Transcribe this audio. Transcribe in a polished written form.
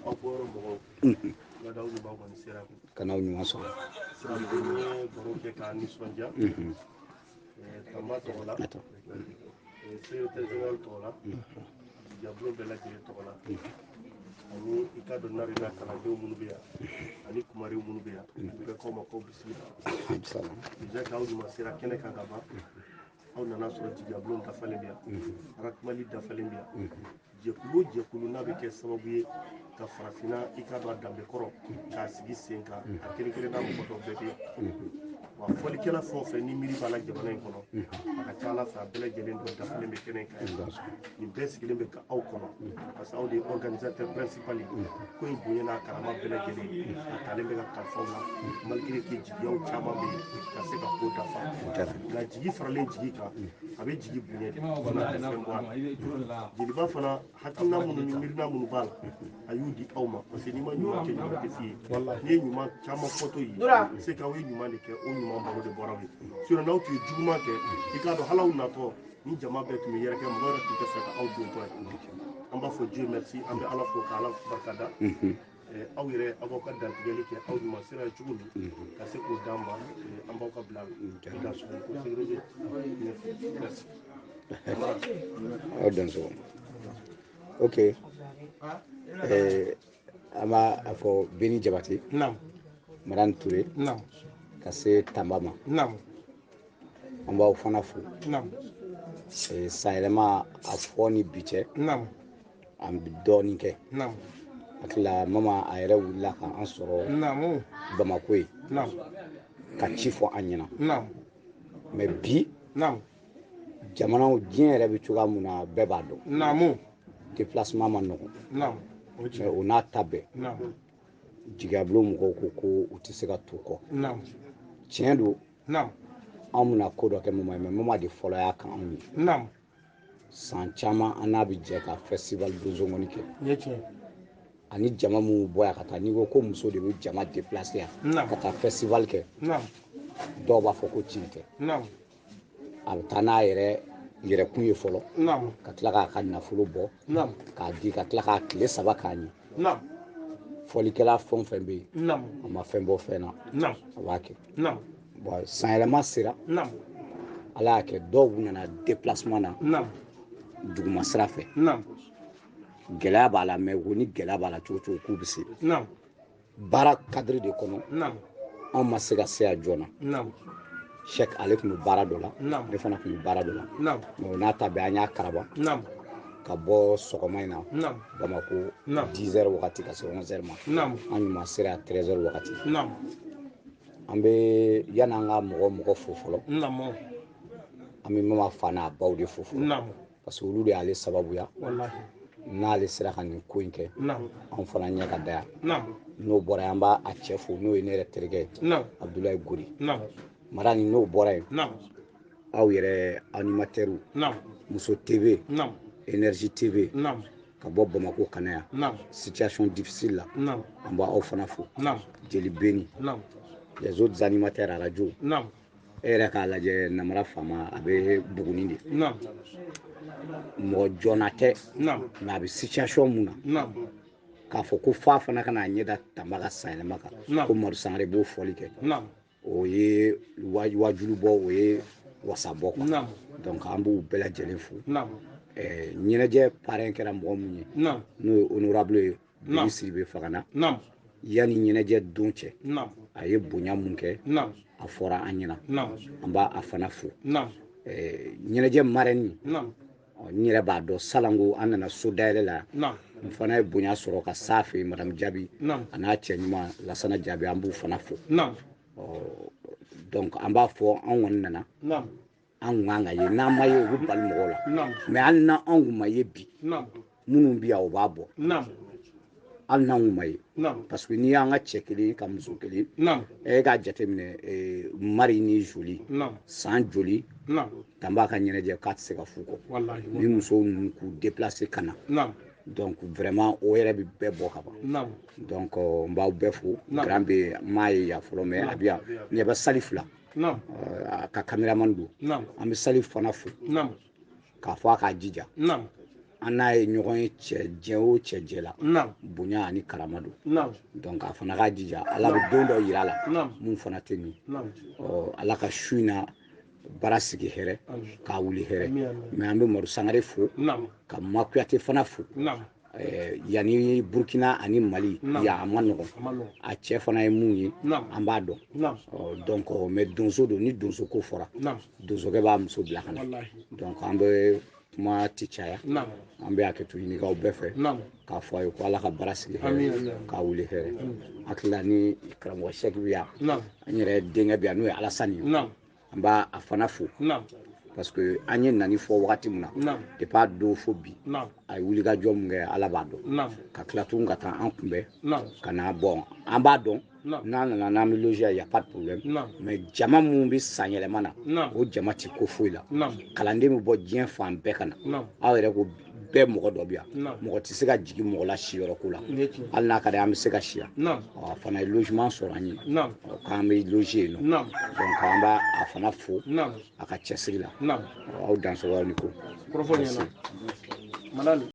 Aboro mo. Gadaw ni bawo ni sera. Kana ɲuman sɔrɔ. Sera ko ni baro kɛ ka nisɔndiya. Tamba tɔgɔ la. Secrétaire tɔgɔ la. Jablo bɛɛ lajɛlen tɔgɔ la. Ani i ka dɔn narina kalandenw minnu bɛ yan ani kumari minnu bɛ yan bɛɛ k'aw ma ko bisimila. Déjà k'aw ɲuman sera kɛnɛ kan ka ban aw nana sɔrɔ jigiyabulon dafalen bɛ yan arakumali dafalen bɛ yan jɛkulu o jɛkulu n'a bɛ kɛ sababu ye ka farafinna i ka dɔn a danbe kɔrɔ k'a sigi sen kan a kelen kelen n'a mɔgɔ dɔ bɛɛ bɛ yan wa fɔlikɛla fɛn o fɛn ni miiri b'a la jamana in kɔnɔ a ka ca ala fɛ a bɛɛ lajɛlen dɔ dafalen bɛ kɛnɛ in kan nin bɛɛ sigilen bɛ ka aw kɔnɔ parce que aw de ye organisateur principal ye ko in bonya n'a karama bɛɛ lajɛlen a talen bɛ ka kalifaw la malgré que jigiyaw caman bɛ yen ka se ka ko dafa nka jigi faralen jigi kan a bɛ jigi bonya de fana tɛ fɛn bɔ a la jeliba fana hakilina minnu ni miirina minnu b'a la a y'u di aw ma parce que n'i ma ɲuman kɛ ɲuman tɛ f'i ye n'i ye ɲuman caman fɔtɔ ye c'est que aw ye ɲuman de kɛ o ɲuman balo de bɔra ye sinon n'aw tun ye juguman kɛ i k'a dɔn hali aw natɔ ni jama bɛɛ tun bɛ yɛrɛkɛ mɔgɔ yɛrɛ tun tɛ fɛ ka aw dontɔ ye an b'a fɔ Dieu merci an bɛ ala fo ka ala barikada aw yɛrɛ aw b'aw ka dantigɛli kɛ aw ɲuman sera cogo min ka se k'o d'an ma an b'aw ka bila da sɔrɔ ko sécurité merci aw dan so ok an b'a fɔ Beni Jabate Madame Touré ka se Tamba ma an b'aw fana fo sayɛlɛma a fɔ ni bi cɛ an bɛ dɔɔnin kɛ hakilila mama a yɛrɛ wulila ka an sɔrɔ Bamako ye ka ci fɔ an ɲɛna mais bi jamanaw diɲɛ yɛrɛ bɛ cogoya min na bɛɛ b'a dɔn déplacement ma nɔgɔn mais o n'a ta bɛɛ jigiyabulon mɔgɔw ko u tɛ se ka to kɔ tiɲɛ don anw bɛna ko dɔ kɛ mama ye mais mama de fɔlɔ y'a kan anw ye san caman an n'a bɛ jɛ ka festival donzongɔni kɛ ani jama minnu bɔ yan ka taa n'i ko muso de bɛ jama déplacer yan ka taa festival kɛ dɔw b'a fɔ ko tiɲɛ tɛ a bɛ taa n'a yɛrɛkun ye fɔlɔ ka tila k'a ka nafolo bɔ k'a di ka tila k'a tile 3 k'a ɲɛ fɔlikɛla fɛn o fɛn bɛ yen a ma fɛn bɔ fɛn na a b'a kɛ bon sanyɛlɛma sera ala y'a kɛ dɔw nana déplacement na duguma sira fɛ gɛlɛya b'a la mais o ni gɛlɛya b'a la cogo cogo k'u bɛ se baara cadre de kɔnɔ anw ma se ka se yan joona Cheikh ale tun bɛ baara dɔ la ne fana tun bɛ baara dɔ la mais o n'a ta bɛɛ an y'a karaba ka bɔ sɔgɔma in na Bamako 10 heures wagati ka se 11 heures ma an ɲuman sera yan 13 heures wagati an bɛ yan'an ka mɔgɔ fo fɔlɔ an bɛ mama fa n'a baw de fo fɔlɔ parce que olu de y'ale sababuya n'ale sera ka nin ko in kɛ anw fana ɲɛ ka da yan n'o bɔra yan an b'a cɛ fo n'o ye ne yɛrɛ terikɛ ye Abdoulaye Gori mara ni n'o bɔra yen aw yɛrɛ animateurs Muso TV Énergie TV ka bɔ Bamako ka na yan situation difficile la an b'aw fana fo Jeli Beni les autres animateurs radio e yɛrɛ k'a lajɛ Namara Fama a bɛ Buguni de mɔgɔ jɔna tɛ mais a bɛ situation mun na k'a fɔ ko f'a fana ka n'a ɲɛ da Tamba ka sanyɛlɛma kan ko Madu Sangare b'o fɔli kɛ o ye wajulu bɔ o ye wasa bɔ quoi donc an b'u bɛɛ lajɛlen fo ɲɛnajɛ parrain kɛra mɔgɔ min ye n'o ye honorable ye Beni Sidibe Fagana yanni ɲɛnajɛ don cɛ a ye bonya mun kɛ a fɔra an ɲɛna an b'a fana fo ɲɛnajɛ marraine n yɛrɛ b'a dɔn salango an nana so dayɛlɛ la n fana ye bonya sɔrɔ ka s'a fɛ yen Madame Jabi a n'a cɛ ɲuman Lasana Jabi an b'u fana fo donc an b'a fɔ an kɔni nana an kan ka ye n'an ma ye u bɛ bali mɔgɔw la mais hali n'an kun ma ye bi minnu bɛ yan o b'a bɔ hali n'an kun ma ye parce que n'i y'an ka cɛ kelen ka muso kelen e k'a jateminɛ Mari ni Joli san joli Tamba ka ɲɛnajɛ k'a tɛ se ka f'u kɔ ni musow ninnu k'u déplacer ka na donc vraiment o yɛrɛ bɛ bɛɛ bɔ ka ban donc n b'aw bɛɛ fo grand bɛ m'a ye yan fɔlɔ mais a bɛ yan n ɲɛ bɛ sali 2 a ka caméraman don an bɛ sali fana fo k'a fɔ a k'a jija an n'a ye ɲɔgɔn ye diɲɛ o cɛ la bonya ani karama don donc a fana ka jija ala bɛ don dɔ yira a la mun fana tɛ nin ala ka su in na baara sigi hɛrɛ k'a wuli hɛrɛ mais an bɛ Madu Sangare fo ka Ma Kuyate fana fo yani Burkina ani Mali ya a ma nɔgɔn a cɛ fana ye mun ye an b'a dɔn donc mais donso don ni donso ko fɔra donsokɛ b'a muso bila ka na donc an bɛ kuma ti caya an bɛ hakɛto ɲinikaw bɛɛ fɛ k'a fɔ a ye ko ala ka baara sigi hɛrɛ k'a wuli hɛrɛ hakilila ni karamɔgɔ Sɛki bɛ yan an yɛrɛ denkɛ bɛ yan n'o ye Alasani ye an b'a a fana fo parce que an ye nani fɔ wagati min na depuis a don fo bi a ye wulikajɔ min kɛ ala b'a dɔn ka tila tugun ka taa an kunbɛn ka na bɔn an b'a dɔn n'an nana n'an bɛ loger y a pas de problème mais jama mun bɛ san yɛlɛma na o jama ti ko foyi la kalanden bɛ bɔ diɲɛ fan bɛɛ ka na aw yɛrɛ ko bɛɛ mɔgɔ dɔ bɛ yan mɔgɔ tɛ se ka jigin mɔgɔ la siyɔrɔ ko la hali n'a ka di an bɛ se ka si yan a fana ye logement sɔrɔ an ye k'an bɛ loger yen nɔ donc an b'a a fana fo a ka cɛsiri la aw dansɔgɔ aw ni ko